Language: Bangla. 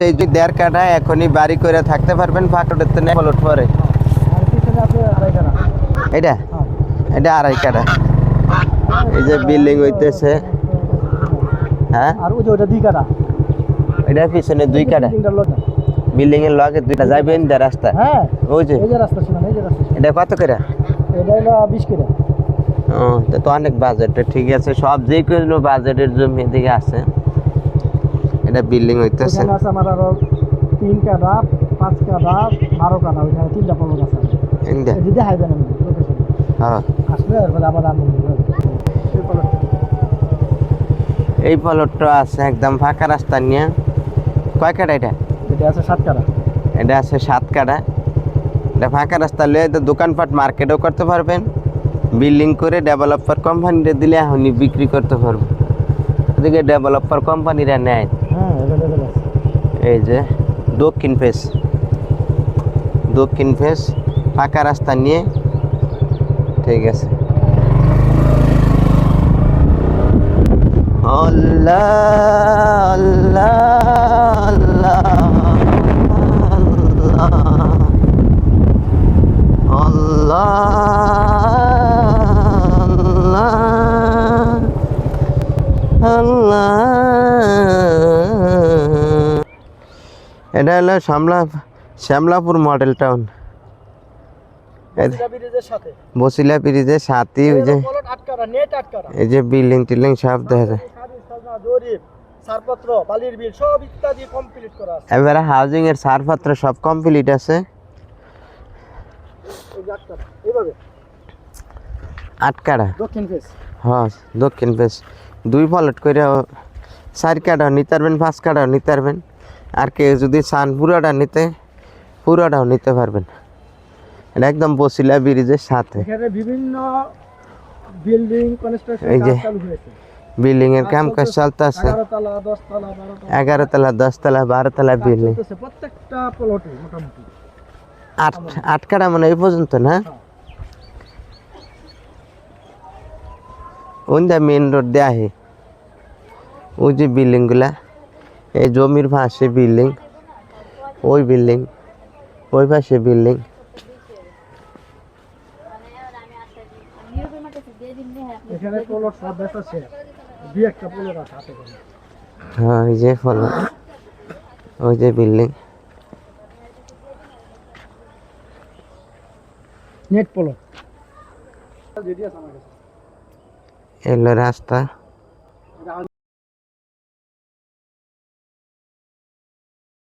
এই যে 1.5 কাঠা এখনই বাড়ি করে থাকতে পারবেন ফাঁকড়েতে নেই প্লট পরে এটা এটা 2.5 কাঠা এই যে বিল্ডিং হইতেছে হ্যাঁ আর ওই যে ওটা 2 কাঠা এটা পিছনে 2 কাঠা বিল্ডিং এর লগে দুইটা যাবেন দা রাস্তা হ্যাঁ ওই যে এই যে রাস্তা ছিল এই যে রাস্তা এটা কত করে এটা হলো 20 করে ও তো অনেক বাজেট ঠিক আছে সব যে কোনো বাজেটের জমি দিকে আছে এটা বিল্ডিং হইতেছে এখানে আছে আমার আরো 3 কাঠা 5 কাঠা 12 কাঠা ওইখানে 3টা প্লট আছে ইন্দা এই যে দেখাই দেন আমি লোকেশন হ্যাঁ আসলে এরপর আবার আমি এই প্লটটা আছে একদম ফাঁকা রাস্তা নিয়ে কয় কাঠা এটা এটা আছে 7 কাঠা এটা আছে 7 কাঠা এটা ফাঁকা রাস্তা লে তো দোকানপাট মার্কেটও করতে পারবেন বিল্ডিং করে ডেভেলপার কোম্পানিরে দিলে এখনই বিক্রি করতে পারবেন এদিকে ডেভেলপার কোম্পানিরা নেয় হ্যাঁ अवेलेबल আছে এই যে দক্ষিণ ফেস ফাঁকা রাস্তা নিয়ে ঠিক আছে আল্লাহ আল্লাহ আল্লাহ আল্লাহ আল্লাহ এটা হলো শ্যামলাপুর মডেল টাউন বসিলা ব্রিজের সাথে ওই যে এই যে বিল্ডিং টিল্ডিং সব দেখা যায় ছাড়পত্র বালির বিল সব ইত্যাদি কমপ্লিট করা আছে এবারে হাউজিং এর ছাড়পত্র সব কমপ্লিট আছে এইভাবে 8 কাঠা দক্ষিণ ফেস হ্যাঁ দক্ষিণ ফেস 2 প্লট করে 4 কাঠা নিতে পারবেন 5 কাঠা নিতে পারবেন আর কেউ যদি চান পুরোটাও নিতে পারবেন এটা একদম বসিলা ব্রিজের সাথে এখানে বিভিন্ন বিল্ডিং কনস্ট্রাকশন কাজ চালু হয়েছে বিল্ডিং এর কাম কাজ চলতেছে 11 তলা 10 তলা 11 তলা 10 তলা 12 তলা 12 তলা বিল্ডিং প্রত্যেকটা প্লটে মোটামুটি 8 কাঠা মানে এই পর্যন্ত না ওই যে মেন রোড দেয়া হে ওই যে বিল্ডিং গুলা এই জমির পাশে বিল্ডিং ওই বিল্ডিং ওই পাশে বিল্ডিং এখানে প্লট সব বেচা শেষ দুই একটা প্লট আছে হাতে করে হ্যাঁ এই যে ফলো ওই যে বিল্ডিং নেট প্লট যেটি আছে আমার কাছে এলো রাস্তা